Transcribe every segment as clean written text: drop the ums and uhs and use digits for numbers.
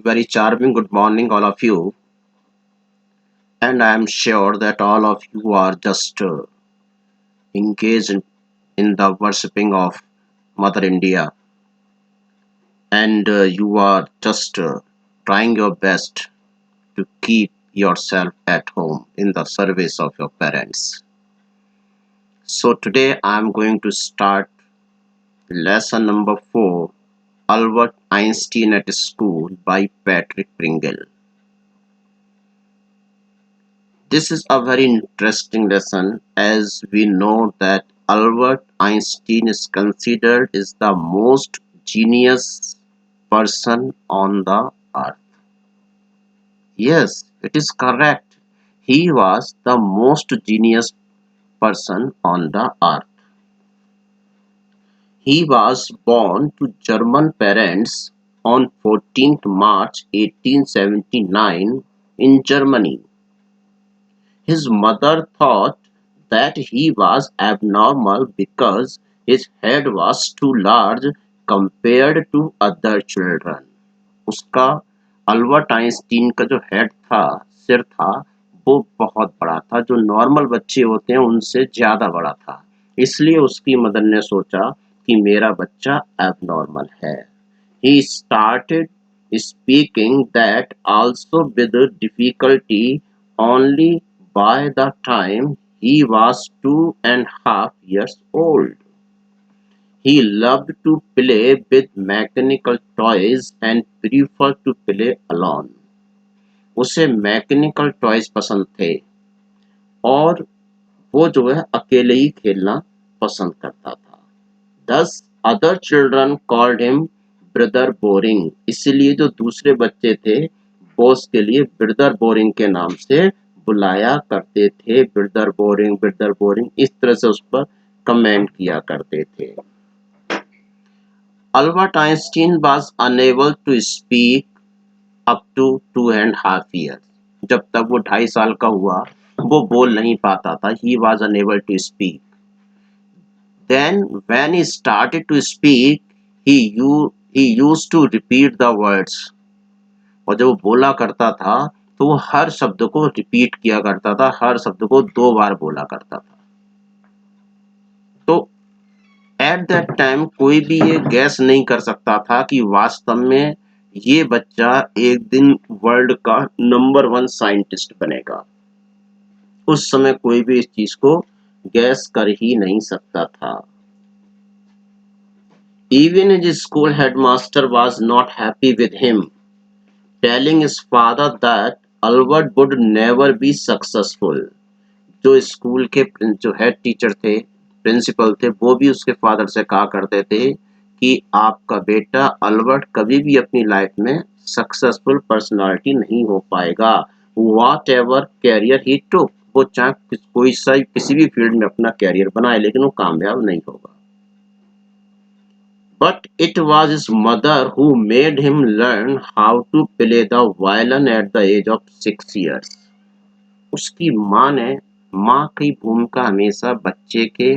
Very charming good morning, all of you. And I am sure that all of you are just engaged in the worshipping of Mother India, and you are just trying your best to keep yourself at home in the service of your parents. So today I am going to start lesson number 4, Albert Einstein at School by Patrick Pringle. This is a very interesting lesson, as we know that Albert Einstein is considered is the most genius person on the earth. Yes, it is correct. He was the most genius person on the earth. He was born to German parents on 14th March 1879 in Germany. His mother thought that he was abnormal because his head was too large compared to other children. उसका Albert Einstein का जो head था, सिर था, वो बहुत बड़ा था, जो नॉर्मल बच्चे होते हैं उनसे ज्यादा बड़ा था। इसलिए उसकी मदर ने सोचा कि मेरा बच्चा एबनॉर्मल है। He started speaking that also with difficulty only by the time he was 2.5 years old. He loved to play with mechanical toys and preferred to play alone. उसे मैकेनिकल टॉयज पसंद थे और वो जो है अकेले ही खेलना पसंद करता था। Thus other children called him brother boring, इसलिए जो दूसरे बच्चे थे वो उसके लिए ब्रदर बोरिंग के नाम से बुलाया करते थे। ब्रदर बोरिंग इस तरह से उस पर कमेंट किया करते थे। Albert Einstein was unable to speak up to 2.5 years. जब तक वो 2.5 साल का हुआ वो बोल नहीं पाता था। He was unable to speak. Then when he started to speak, he used to repeat the words. और जब वो बोला करता था तो वो हर शब्द को रिपीट किया करता था, हर शब्द को 2 बार बोला करता था। तो एट दैट टाइम कोई भी ये गैस नहीं कर सकता था कि वास्तव में ये बच्चा एक दिन वर्ल्ड का नंबर 1 साइंटिस्ट बनेगा। उस समय कोई भी इस चीज को गैस कर ही नहीं सकता था। Even his school headmaster was not happy with him, telling his father that Albert would never be successful. जो स्कूल के जो हेड टीचर थे, प्रिंसिपल थे, वो भी उसके फादर से कहा करते थे कि आपका बेटा अल्बर्ट कभी भी अपनी लाइफ में सक्सेसफुल पर्सनालिटी नहीं हो पाएगा। Whatever कैरियर ही टुक, वो चाहे कोई सा किसी भी फील्ड में अपना कैरियर बनाए लेकिन वो कामयाब नहीं होगा। But it was his mother who made him learn how to play the violin at the age of 6 years. उसकी माँ की भूमिका हमेशा बच्चे के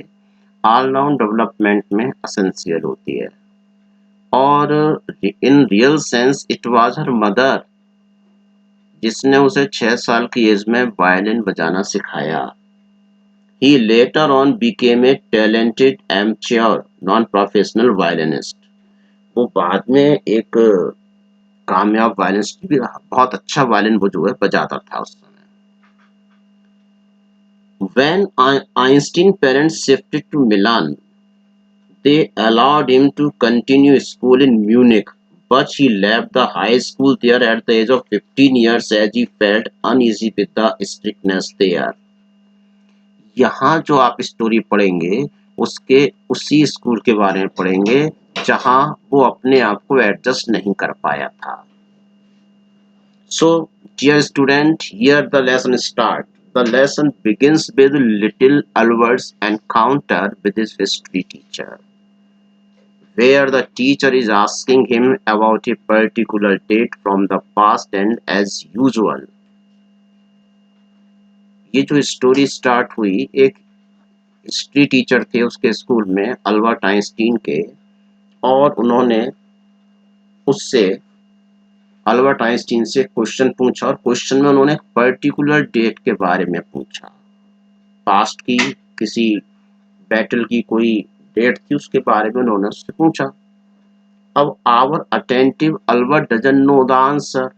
ऑलराउंड डेवलपमेंट में एसेंशियल होती है और in real sense it was her mother जिसने उसे 6 साल की एज में वायलिन बजाना सिखाया। He later on became a talented amateur non-professional violinist. वो बाद में एक कामयाब वायलिनिस्ट भी रहा, बहुत अच्छा वायलिन वो जो है बजाता था उस समय। When Einstein's parents shifted to Milan, they allowed him to continue school in Munich, but he left the high school there at the age of 15 years as he felt uneasy with the strictness there. यहाँ जो आप story पढ़ेंगे उसके उसी school के बारे में पढ़ेंगे जहाँ वो अपने आप को एडजस्ट नहीं कर पाया था। So, dear student, here the lesson starts. The lesson begins with little Albert's encounter with his history teacher, where the teacher is asking him about a particular date from the past and as usual. ये जो story start हुई एक history teacher थे उसके school में Albert Einstein के, और उन्होंने उससे अल्बर्ट आइंस्टीन से क्वेश्चन पूछा और क्वेश्चन में उन्होंने पर्टिकुलर डेट के बारे में पूछा, पास्ट की किसी बैटल की कोई डेट थी उसके बारे में उन्होंने उससे पूछा। अब our attentive Albert doesn't know the answer,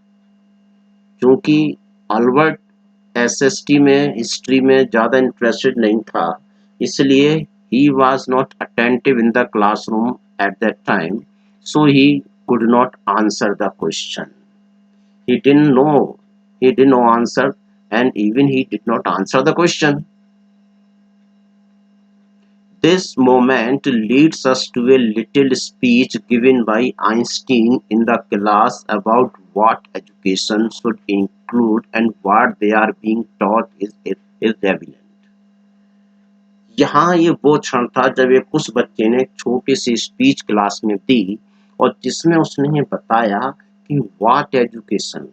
क्योंकि अल्बर्ट एसएसटी में हिस्ट्री में ज़्यादा इंटरेस्टेड नहीं था, इसलिए he was not attentive in the classroom at that time, so he could not answer the question. He didn't know. He didn't know answer, and even he did not answer the question. This moment leads us to a little speech given by Einstein in the class about what education should include and what they are being taught is irrelevant. यहाँ ये वो क्षण था जब एक उस बच्चे ने एक छोटी सी स्पीच क्लास में दी और जिसमें उसने ये बताया कि व्हाट एजुकेशन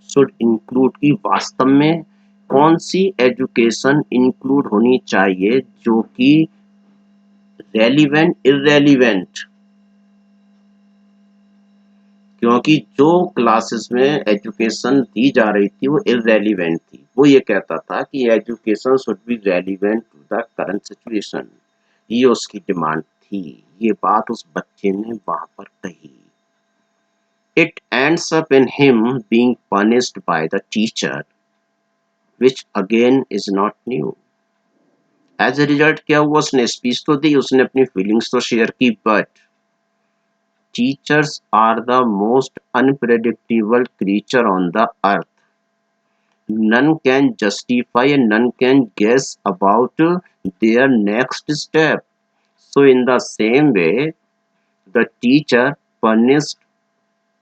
शुड इंक्लूड, की वास्तव में कौन सी एजुकेशन इंक्लूड होनी चाहिए जो कि रेलिवेंट इररेलिवेंट, क्योंकि जो क्लासेस में एजुकेशन दी जा रही थी वो इररेलिवेंट थी। वो ये कहता था कि education should be relevant to the current situation, ये उसकी डिमांड थी। ये बात उस बच्चे ने वहां पर कही। It ends up in him being punished by the teacher, which again is not new. As a result क्या हुआ, उसने स्पीच तो दी, उसने अपनी फीलिंग्स तो शेयर की, but teachers are the most unpredictable creature on the earth. None can justify and none can guess about their next step. So in the same way, the teacher punished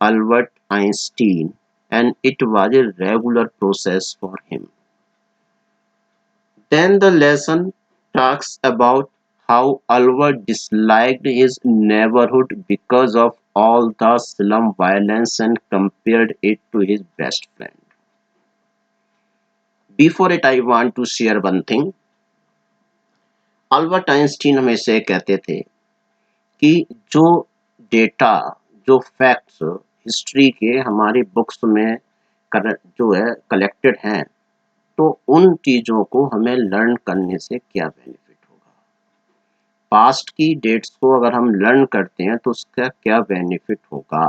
Albert Einstein, and it was a regular process for him. Then the lesson talks about how Albert disliked his neighborhood because of all the slum violence and compared it to his best friend. Before it, I want to share one thing. Albert Einstein हमेशा ये कहते थे कि जो data, जो facts history के हमारी books में जो है कलेक्टेड हैं, तो उन चीज़ों को हमें लर्न करने से क्या बेनिफिट होगा। पास्ट की डेट्स को अगर हम लर्न करते हैं तो उसका क्या बेनिफिट होगा,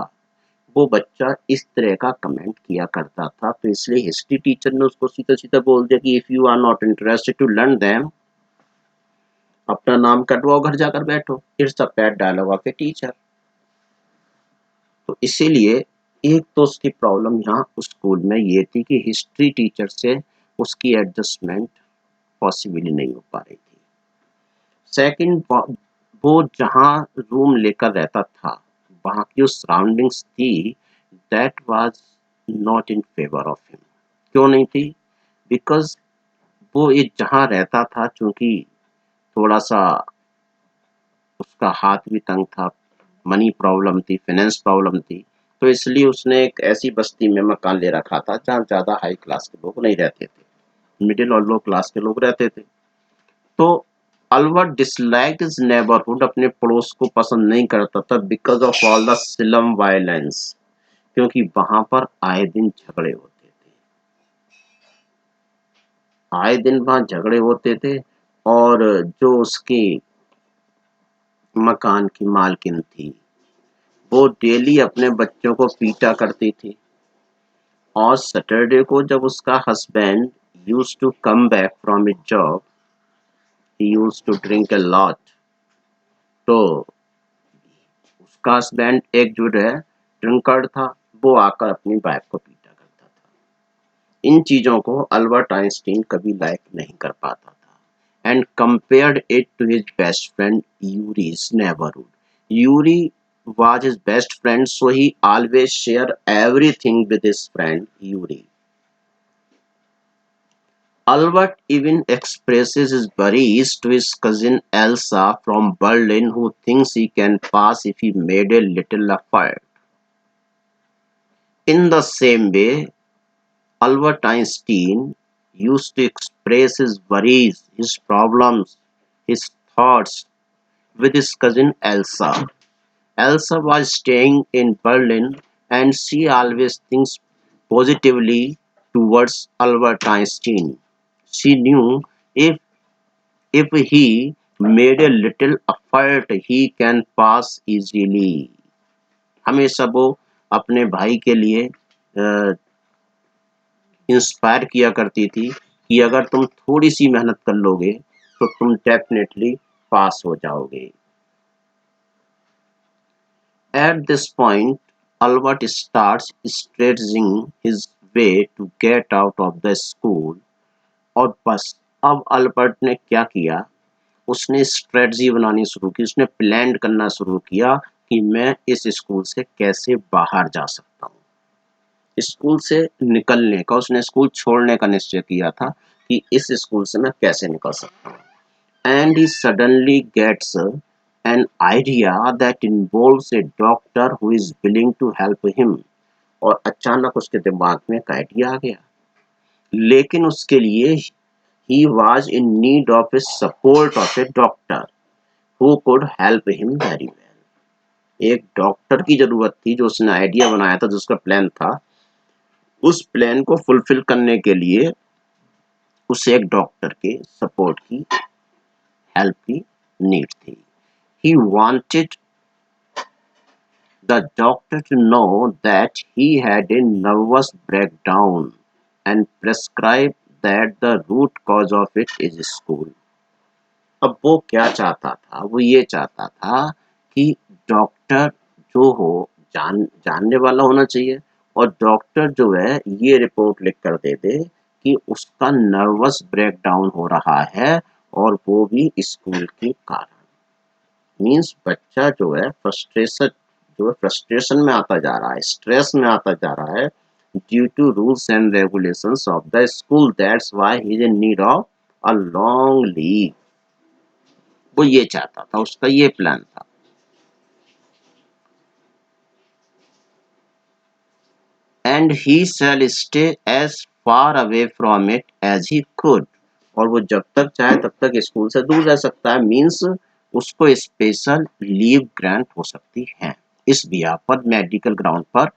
वो बच्चा इस तरह का कमेंट किया करता था। तो इसलिए हिस्ट्री टीचर ने उसको सीधा सीधा बोल दिया कि if you are not interested to learn them, अपना नाम कटवाओ, घर जाकर बैठो। It's a bad dialogue of a teacher. तो इसीलिए एक तो उसकी प्रॉब्लम यहाँ उस स्कूल में ये थी कि हिस्ट्री टीचर से उसकी एडजस्टमेंट पॉसिबली नहीं हो पा रही थी। सेकंड, वो जहाँ रूम लेकर रहता था, वहाँ की जो सराउंडिंग्स थी, that was not in favour of him. क्यों नहीं थी? बिकॉज वो ये जहाँ रहता था, चूंकि थोड़ा सा उसका हाथ भी तंग था, मनी प्रॉब्लम थी, फाइनेंस प्रॉब्लम थी, तो इसलिए उसने एक ऐसी बस्ती में मकान ले रखा था जहाँ ज़्यादा हाई क्लास के लोग नहीं रहते थे, मिडिल और लो क्लास के लोग रहते थे। तो अल्बर्ट डिसलाइक्ड हिज नेबरहुड, अपने पड़ोस को पसंद नहीं करता था, because of all the slum violence, क्योंकि वहां पर आए दिन झगड़े होते थे, आए दिन वहां झगड़े होते थे। और जो उसकी मकान की मालकिन थी, वो डेली अपने बच्चों को पीटा करती थी। और सैटरडे को जब उसका husband used to come back from his job, he used to drink a lot. तो उसका हस्बैंड एक जो है ड्रिंकर था, वो आकर अपनी वाइफ को पीटा करता था। इन चीज़ों को अल्बर्ट आइंस्टीन कभी लाइक नहीं कर पाता था, and compared it to his best friend Yuri's neighborhood. Yuri was his best friend, so he always shared everything with his friend Yuri. Albert even expresses his worries to his cousin Elsa from Berlin, who thinks he can pass if he made a little effort. In the same way, Albert Einstein used to express his worries, his problems, his thoughts with his cousin Elsa. Elsa was staying in Berlin and she always thinks positively towards Albert Einstein. She knew if he made a little effort, he can pass easily. हमेशा वो अपने भाई के लिए inspire किया करती थी कि अगर तुम थोड़ी सी मेहनत कर लोगे तो तुम डेफिनेटली पास हो जाओगे. At this point, Albert starts strategizing his way to get out of the school. और बस अब अल्बर्ट ने क्या किया, उसने स्ट्रेटजी बनानी शुरू की, उसने प्लान करना शुरू किया कि मैं इस स्कूल से कैसे बाहर जा सकता हूँ. स्कूल से निकलने का, उसने स्कूल छोड़ने का निश्चय किया था कि इस स्कूल से मैं कैसे निकल सकता हूँ. And he suddenly gets an idea that involves a doctor who is willing to help him. और अचानक उसके दिमाग में एक आइडिया आ गया, लेकिन उसके लिए he was in need of a support of a doctor who could help him very well. एक डॉक्टर की जरूरत थी. जो उसने आइडिया बनाया था, जो उसका प्लान था, उस प्लान को फुलफिल करने के लिए उसे एक डॉक्टर के सपोर्ट की, हेल्प की नीड थी. He wanted the doctor to know that he had a nervous breakdown and prescribe that the root cause of it is school. अब वो क्या चाहता था, वो ये चाहता था कि डॉक्टर जो हो जानने वाला होना चाहिए, और डॉक्टर जो है ये रिपोर्ट लिख कर दे दे कि उसका नर्वस ब्रेकडाउन हो रहा है, और वो भी स्कूल के कारण. मीन्स बच्चा जो है फ्रस्ट्रेशन में आता जा रहा है, स्ट्रेस में आता जा रहा है due to rules and regulations of the school. That's why he is in need of a long leave. वो ये चाहता था, उसका ये प्लान था. And he shall stay as far away from it as he could. और वो जब तक चाहे तब तक स्कूल से दूर रह सकता है. मीन्स उसको स्पेशल लीव ग्रांट हो सकती है. इस बिया पर, मेडिकल ग्राउंड पर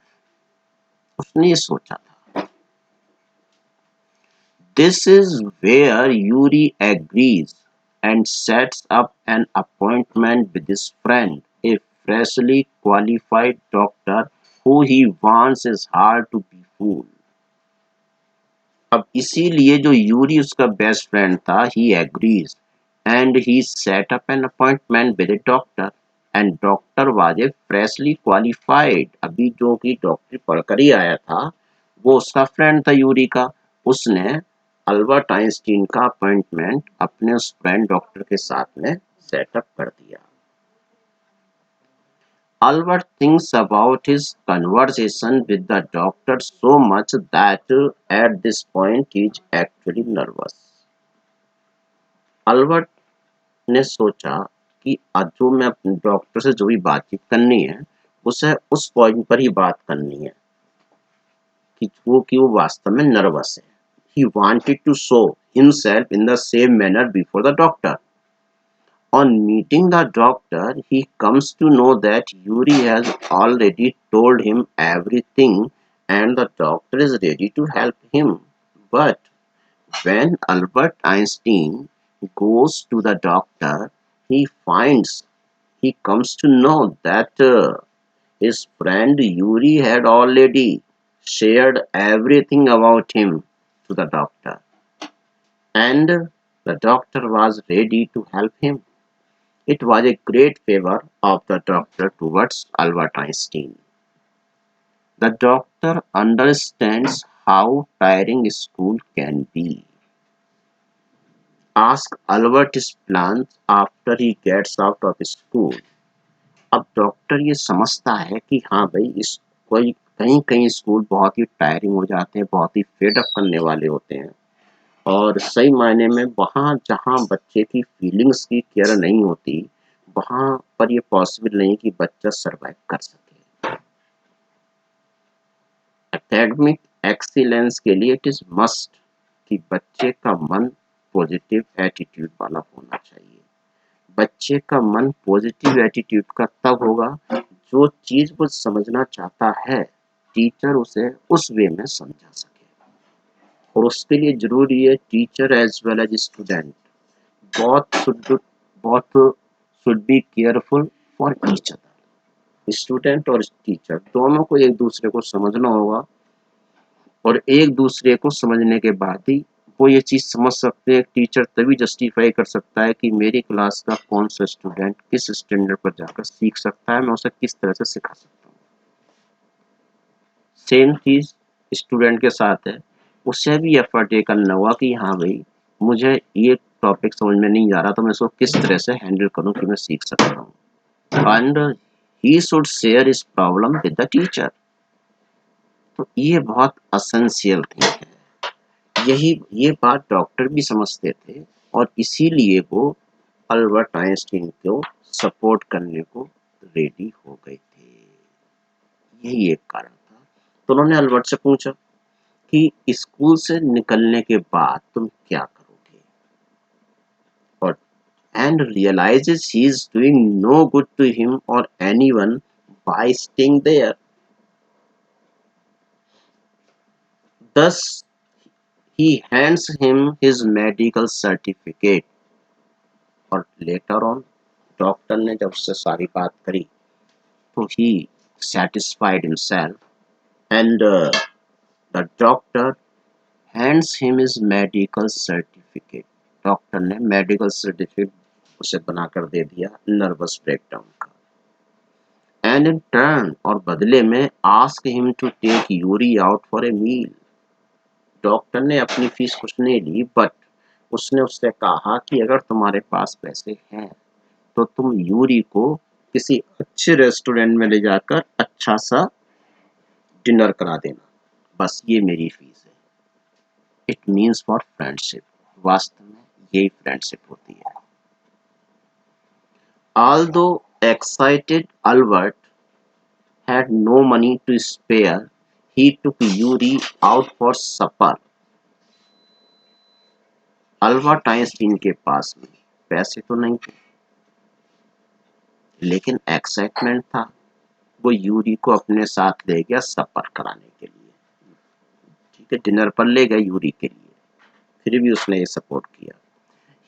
उसने ये सोचा था. This is where Yuri agrees and sets up an appointment with his friend, a freshly qualified doctor who he wants his heart to be full. अब इसीलिए जो यूरी उसका बेस्ट फ्रेंड था, he agrees and he set up an appointment with a doctor, and doctor was a freshly qualified. अभी जो कि डॉक्टरी पढ़कर ही आया था, वो उसका फ्रेंड था यूरी का. उसने अल्बर्ट आइंस्टीन का अपॉइंटमेंट अपने उस फ्रेंड डॉक्टर के साथ में सेटअप कर दिया. Albert thinks about his conversation with the doctor so much that at this point he is actually nervous. Albert ने सोचा कि आज जो मैं अपने डॉक्टर से जो भी बातचीत करनी है, उसे उस पॉइंट पर ही बात करनी है कि वो वास्तव में नर्वस है. He wanted to show himself in the same manner before the doctor. On meeting the doctor, he comes to know that Yuri has already told him everything and the doctor is ready to help him. But when Albert Einstein goes to the doctor, he comes to know that his friend Yuri had already shared everything about him to the doctor, and the doctor was ready to help him. It was a great favor of the doctor towards Albert Einstein. The doctor understands how tiring school can be. Ask Albert his plans after he gets out of school. अब doctor ये समझता है कि हाँ भाई, इस कोई कहीं कहीं स्कूल बहुत ही टायरिंग हो जाते हैं, बहुत ही फेड अप करने वाले होते हैं, और सही मायने में वहाँ जहाँ बच्चे की फीलिंग्स की केयर नहीं होती, वहाँ पर ये पॉसिबल नहीं कि बच्चा सरवाइव कर सके. एकेडमिक एक्सीलेंस के लिए इट इज मस्ट कि बच्चे का मन पॉजिटिव एटीट्यूड वाला होना चाहिए. बच्चे का मन पॉजिटिव एटीट्यूड का तब होगा जो चीज वो समझना चाहता है टीचर उसे उस वे में समझा सके। और उसके लिए जरूरी है teacher as well as student both should be careful for each other। Student और टीचर दोनों को एक दूसरे को समझना होगा, और एक दूसरे को समझने के बाद ही वो ये चीज समझ सकते हैं। टीचर तभी जस्टिफाई कर सकता है कि मेरी क्लास का कौन सा स्टूडेंट किस स्टैंडर्ड पर जाकर सीख सकता है, मैं उसे किस तरह से सिखा सकता हूँ। सेम चीज स्टूडेंट के साथ है, उसे भी एफर्ट ये करना होगा कि हाँ भाई मुझे ये टॉपिक समझ में नहीं आ रहा, तो मैं इसको किस तरह से हैंडल करूँ कि मैं सीख सकता हूँ। And he should share his problem with the teacher. तो ये बहुत असेंशियल थिंग है। ये बात डॉक्टर भी समझते थे, और इसीलिए वो अल्बर्ट आइंस्टीन को सपोर्ट करने को रेडी हो गए थे। यही एक कारण था। तो उन्होंने अल्बर्ट से पूछा कि स्कूल से निकलने के बाद तुम क्या करोगे, और and realises he is doing no good to him और anyone by staying there. Thus he hands him his medical certificate। और लेटर ऑन डॉक्टर ने जब उससे सारी बात करी तो he satisfied himself and the doctor hands him his medical certificate। Doctor ने मेडिकल सर्टिफिकेट उसे बनाकर दे दिया नर्वस ब्रेकडाउन का। एंड इन टर्न और बदले में ask him to take Yuri out for a meal. Doctor ने अपनी फीस कुछ नहीं ली, बट उसने उससे कहा कि अगर तुम्हारे पास पैसे हैं तो तुम यूरी को किसी अच्छे रेस्टोरेंट में ले जाकर अच्छा सा डिनर करा देना, बस ये मेरी फीस है। It means for friendship. वास्तव में यही फ्रेंडशिप होती है। Although excited Albert had no money to spare, he took Yuri out for supper। Albert Einstein के पास में पैसे तो नहीं थे, लेकिन एक्साइटमेंट था। वो यूरी को अपने साथ ले गया सफर कराने के लिए। ठीक है, डिनर पर ले गया यूरी के लिए, फिर भी उसने ये सपोर्ट किया।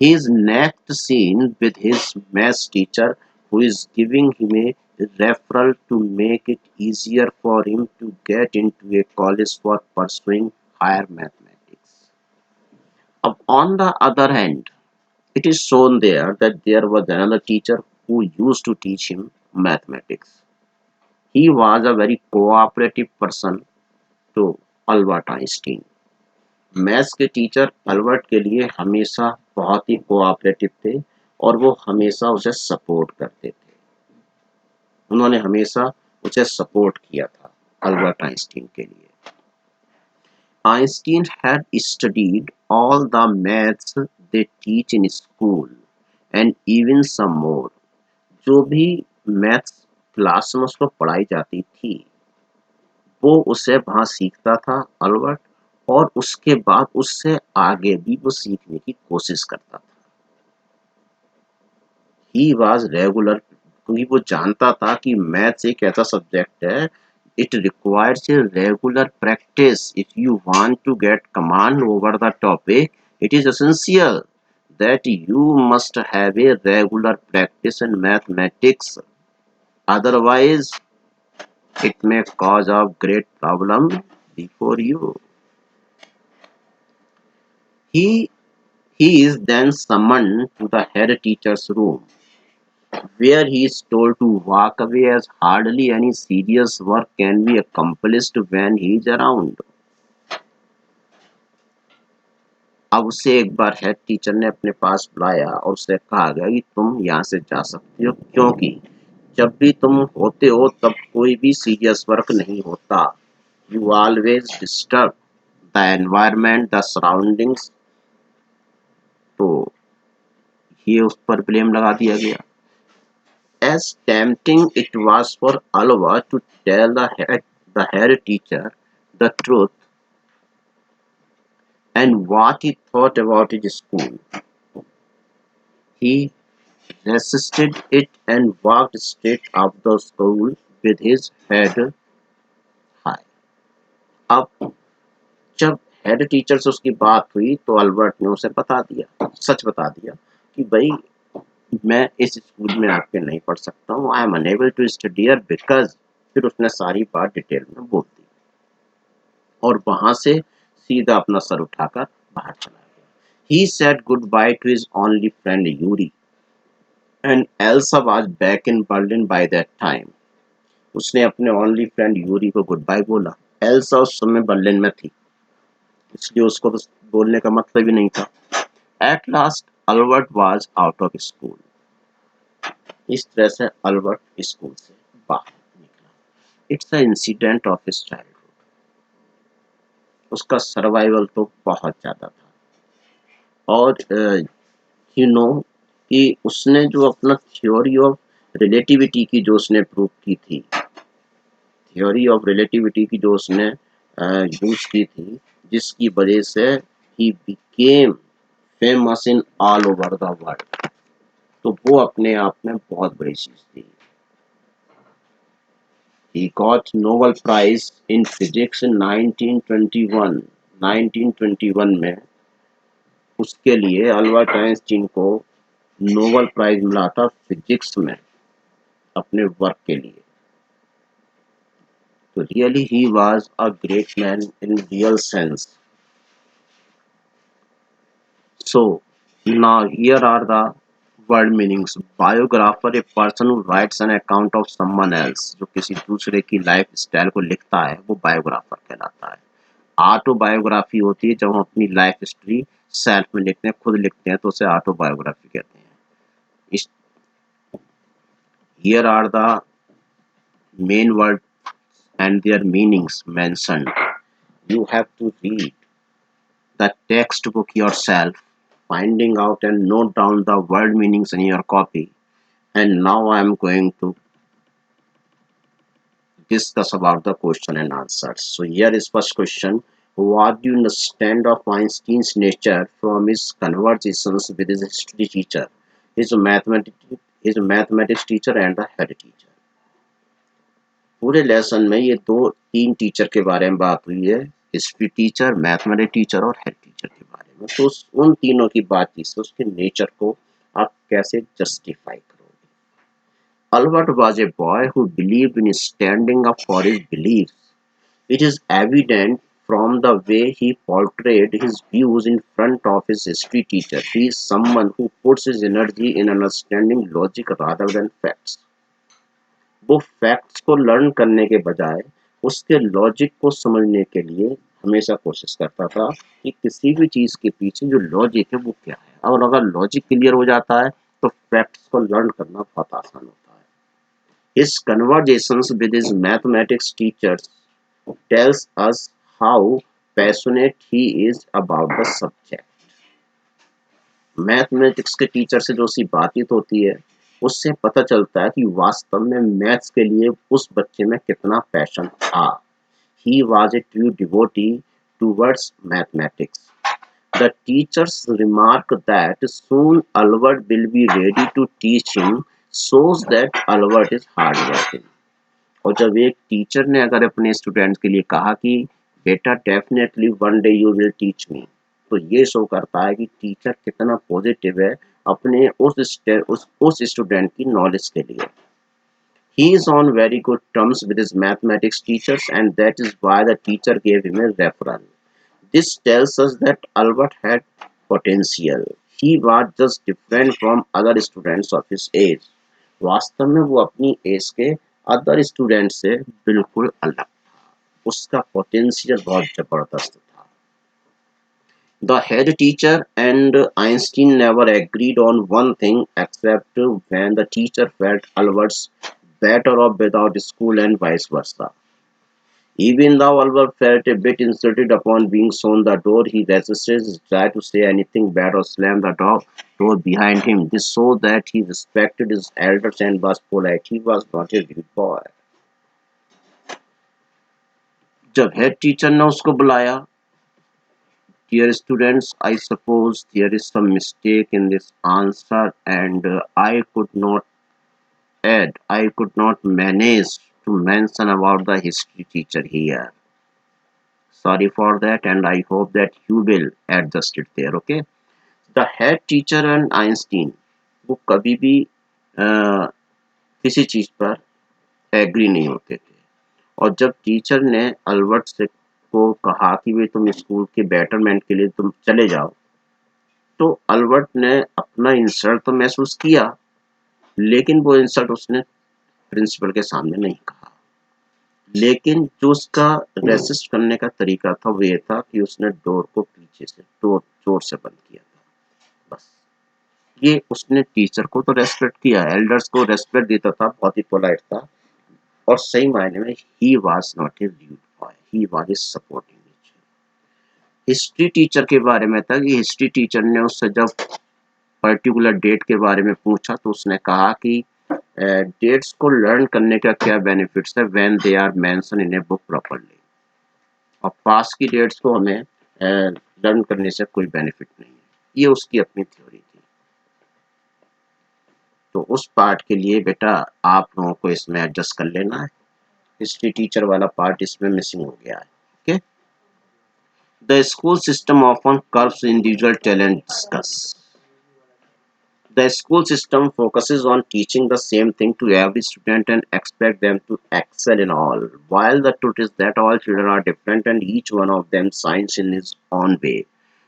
He is next seen with his maths teacher who is giving him a referral to make it easier for him to get into a college for pursuing higher mathematics। अब on the other hand, it is shown there that there was another teacher who used to teach him mathematics। He was a very cooperative person to Albert Einstein. Maths के teacher Albert के लिए हमेशा बहुत ही cooperative थे, और वो हमेशा उसे सपोर्ट करते थे। उन्होंने हमेशा उसे सपोर्ट किया था अल्बर्ट आइंस्टीन के लिए। Einstein had studied all the maths they teach in school and even some more। जो भी मैथ्स क्लास में उसको पढ़ाई जाती थी वो उसे वहाँ सीखता था अल्बर्ट, और उसके बाद उससे आगे भी वो सीखने की कोशिश करता था। ही वॉज रेगुलर, क्योंकि वो जानता था कि मैथ्स एक ऐसा सब्जेक्ट है, it requires a regular practice। If you want to get command over the topic, it is essential that you must have a regular practice in mathematics, otherwise it may cause a great problem before you। He he is then summoned to the head teacher's room, where he is told to walk away as hardly any serious work can be accomplished when he is around। अब उसे एक बार head teacher ने अपने पास बुलाया और उससे कहा गया कि तुम यहाँ से जा सकते हो, क्योंकि जब भी तुम होते हो तब कोई भी सीरियस वर्क नहीं होता। You always disturb the environment, the surroundings. तो ये उस पर ब्लेम लगा दिया गया। As tempting it was for Alva to tell the head teacher the truth and what he thought about his school, he resisted it and walked straight out the school with his head high। जब head teacher से उसकी बात हुई तो Albert ने उसे बता दिया, सच बता दिया कि भाई मैं इस स्कूल में आके नहीं पढ़ सकता हूँ, I am unable to study here because. फिर उसने सारी बात डिटेल में बोल दी और वहां से सीधा अपना सर उठाकर बाहर चला गया। He said good by two his only friend Yuri and Elsa was back in Berlin by that time. उसने अपने ओनली फ्रेंड यूरी को गुड बाय बोला। एल्सा उस समय बर्लिन में थी, इसलिए उसको तो बोलने का मतलब ही नहीं था। At last Albert was out of school. इस तरह से अल्बर्ट स्कूल से बाहर निकला। It's a incident of his childhood. उसका सर्वाइवल तो बहुत ज्यादा था। और यू नो कि उसने जो अपना थ्योरी ऑफ रिलेटिविटी की जो उसने प्रूव की थी, थ्योरी ऑफ रिलेटिविटी की जो उसने यूज की थी, जिसकी वजह से he became famous in all over the world, तो वो अपने आप में बहुत बड़ी चीज थी। He got Nobel Prize in Physics in 1921। 1921 में उसके लिए अल्बर्ट आइंस्टीन को नोबेल प्राइज मिला था फिजिक्स में अपने वर्क के लिए। तो really he was a great man in real sense. So now here are the word meanings. Biographer, a person who writes an account of someone else, जो किसी दूसरे की लाइफ स्टाइल को लिखता है वो बायोग्राफर कहलाता है। ऑटोबायोग्राफी होती है जब हम अपनी लाइफ हिस्ट्री सेल्फ में लिखते हैं, खुद लिखते हैं, तो उसे ऑटोबायोग्राफी कहते हैं। इस here are the main words and their meanings mentioned. You have to read the textbook yourself, finding out and note down the word meanings in your copy. And now I am going to discuss about the question and answers. So here is first question. What do you understand of Einstein's nature from his conversations with his history teacher, his mathematics teacher and the head teacher? पूरे lesson में ये दो तीन teacher के बारे में बात हुई है, हिस्ट्री टीचर, मैथमेटिक्स टीचर और हेड टीचर के बारे में। तो उन तीनों की बातचीत से उसके नेचर को आप कैसे जस्टिफाई करोगे। Albert was a boy who believed in standing up for his beliefs. It is evident from the way he portrayed his views in front of his history teacher. He is someone who puts his energy in understanding logic rather than facts. वो facts को learn करने के बजाय उसके logic को समझने के लिए हमेशा कोशिश करता था कि किसी भी चीज के पीछे जो लॉजिक है वो क्या है, और अगर लॉजिक क्लियर हो जाता है तो फैक्ट्स को लर्न करना बहुत आसान होता है। His conversations with his mathematics teachers tells us how passionate he is about the subject. Mathematics के टीचर से जो सी बातचीत होती है उससे पता चलता है कि वास्तव में मैथ्स के लिए उस बच्चे में कितना पैशन था। He was a true devotee towards mathematics. The teachers remark that soon Albert will be ready to teach him shows that Albert is hardworking. और जब एक टीचर ने अगर अपने स्टूडेंट्स के लिए कहा कि बेटा definitely one day you will teach me, तो ये शो करता है कि टीचर कितना पॉजिटिव है अपने उस स्टूडेंट की नॉलेज के लिए। He is on very good terms with his mathematics teachers and that is why the teacher gave him a referral. This tells us that Albert had potential. He was just different from other students of his age. वास्तव में वो अपनी as के other student से बिल्कुल अलग था, उसका पोटेंशियल बहुत जबरदस्त था। The head teacher and Einstein never agreed on one thing except when the teacher felt Albert's better off without school and vice versa. Even though Albert felt a bit insulted upon being shown the door, he resisted his desire to say anything bad or slam the door behind him. This showed that he respected his elders and was polite. He was not a rude boy. जब head teacher ने उसको बुलाया, dear students, I suppose there is some mistake in this answer and I could not manage to mention about the history teacher here. Sorry for that, and I hope that you will adjust it there. Okay. The head teacher and Einstein, वो कभी भी अ, किसी चीज पर agree नहीं होते थे। और जब टीचर ने अल्बर्ट से को कहा कि वे तुम स्कूल के बेटरमेंट के लिए तुम चले जाओ, तो अल्बर्ट ने अपना इंसल्ट तो महसूस किया, लेकिन वो इंसल्ट उसने प्रिंसिपल के सामने नहीं कहा। लेकिन जो उसका रेसिस्ट करने का तरीका था वो ये था कि उसने डोर को पीछे से डोर जोर से बंद किया था। बस ये उसने टीचर को तो रेस्पेक्ट किया, एल्डर्स को रेस्पेक्ट देता था, बहुत ही पोलाइट था। और सही मायने में he was not a rude boy, he was a supporting nature. History teacher के बारे में था कि हिस्ट्री टीचर ने उससे जब पर्टिकुलर डेट के बारे में पूछा तो उसने कहा कि डेट्स को लर्न करने का क्या बेनिफिट्स है when they are mention in a book properly. और पास की डेट्स को हमें लर्न करने से कोई बेनिफिट नहीं है, ये उसकी अपनी थ्योरी थी। तो उस पार्ट के लिए बेटा आप लोगों को इसमें एडजस्ट कर लेना है, हिस्ट्री टीचर वाला पार्ट इसमें मिसिंग हो गया है। Okay. The school system often curves individual talent discuss. The school system focuses on teaching the same thing to every student and expect them to excel in all. While the truth is that all children are different and each one of them shines in his own way.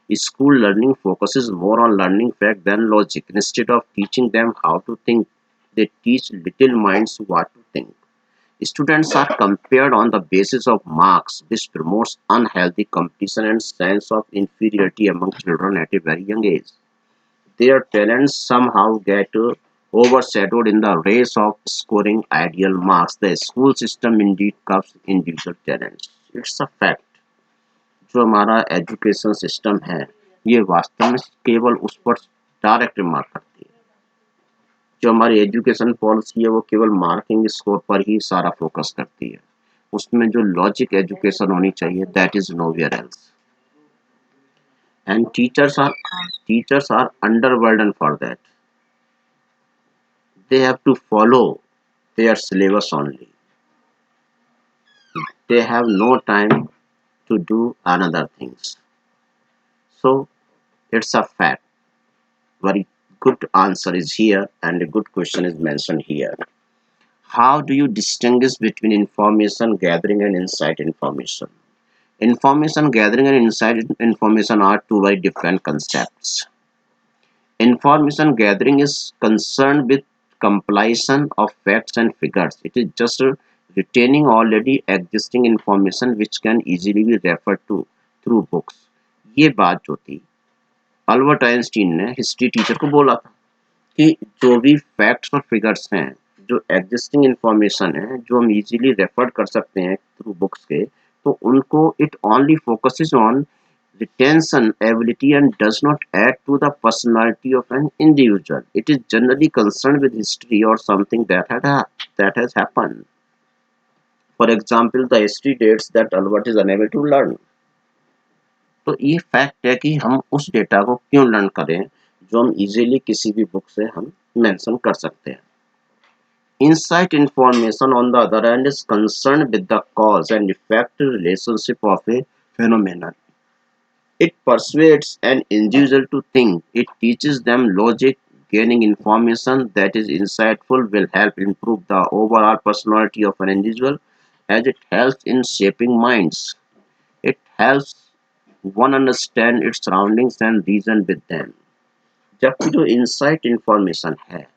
School learning focuses more on learning fact than logic. Instead of teaching them how to think, they teach little minds what to think. Students are compared on the basis of marks, which promotes unhealthy competition and sense of inferiority among children at a very young age. Their talents somehow get overshadowed in the race of scoring ideal marks. The school system indeed curbs individual talents. It's a fact. जो हमारा education system है ये वास्तव में केवल उस पर direct mark करती है। जो हमारी एजुकेशन पॉलिसी है वो केवल मार्किंग स्कोर पर ही सारा फोकस करती है। उसमें जो लॉजिक एजुकेशन होनी चाहिए that is nowhere else. And teachers are underburdened for that. They have to follow their syllabus only. They have no time to do another things. So it's a fact. Very good answer is here and a good question is mentioned here. How do you distinguish between information gathering and insight information? Information gathering and insight information are two very different concepts. Information gathering is concerned with compilation of facts and figures. It is just retaining already existing information which can easily be referred to through books. ये बात जो थी Albert Einstein ने history teacher को बोला था कि जो भी फैक्ट्स और फिगर्स हैं, जो एग्जिस्टिंग इंफॉर्मेशन है, जो हम इजीली रेफर कर सकते हैं थ्रू बुक्स के, तो उनको it only focuses on retention ability and does not add to the personality of an individual. It is generally concerned with history or something that has happened. For example, the history dates that Albert is unable to learn. तो ये fact है कि हम उस data को क्यों learn करें जो हम इजीली किसी भी बुक से हम मेंशन कर सकते हैं। Insight information on the other hand is concerned with the cause and effect relationship of a phenomenon. It persuades an individual to think. It teaches them logic. Gaining information that is insightful will help improve the overall personality of an individual as it helps in shaping minds. It helps one understand its surroundings and reason with them. जबकि जो insight information है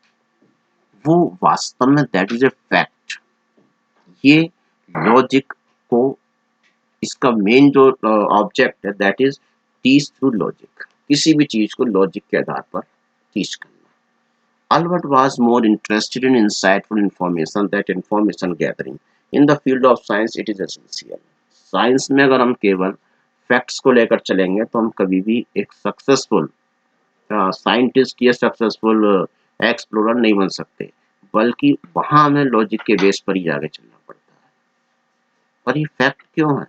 वो वास्तव में that is a fact. ये logic को इसका main जो ऑब्जेक्ट है that is teach through logic. किसी भी चीज को लॉजिक के आधार पर टीच करना। Albert was more interested in insightful information that information gathering. In the field of science it is essential. Science में अगर हम केवल फैक्ट्स को लेकर चलेंगे तो हम कभी भी एक सक्सेसफुल साइंटिस्ट या सक्सेसफुल एक्सप्लोरर नहीं बन सकते, बल्कि वहां हमें लॉजिक के बेस पर ही आगे चलना पड़ता है। और ये फैक्ट क्यों है?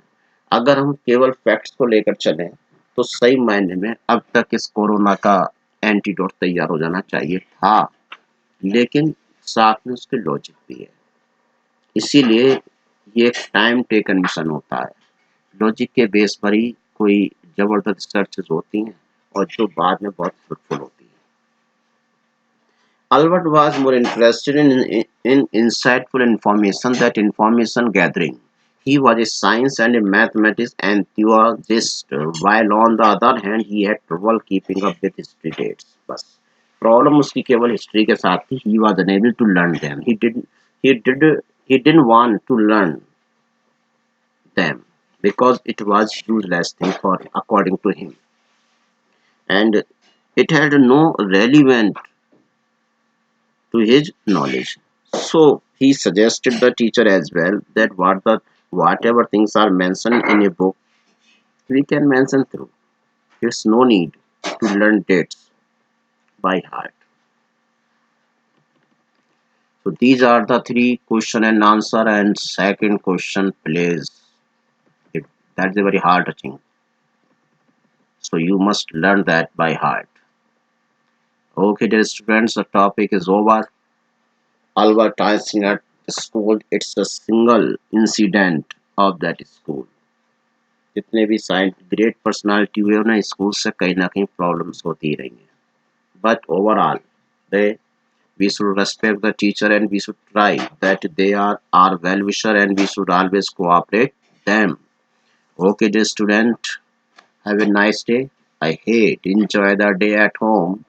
अगर हम केवल फैक्ट्स को लेकर चलें तो सही मायने में अब तक इस कोरोना का एंटीडोट तैयार हो जाना चाहिए था, लेकिन साथ में उसके लॉजिक भी है। इसीलिए ये एक टाइम टेकन मिशन होता है। लॉजिक के बेस पर ही कोई जबरदस्त रिसर्चेस होती हैं और जो बाद में बहुत फ्रूटफुल होती है। Albert was more interested in insightful information than information gathering. He was a science and a mathematics enthusiast, while on the other hand he had trouble keeping up with history dates. बस problem उसकी केवल history के साथ थी. He was unable to learn them. He did he didn't want to learn them because it was useless thing for according to him, and it had no relevance to his knowledge. So he suggested the teacher as well that whatever things are mentioned in a book we can mention through. It's no need to learn dates by heart. So these are the three question and answer, and second question please. It, that's a very hard thing. So you must learn that by heart. Okay, dear students, the topic is over. Albert Einstein at the school, it's a single incident of that school. जितने भी science great personality हुए उन्हें school से कहीं ना कहीं problems होती रही हैं, but overall they we should respect the teacher and we should try that they are our well wisher and we should always cooperate them. Okay, dear student, have a nice day. I hate enjoy the day at home.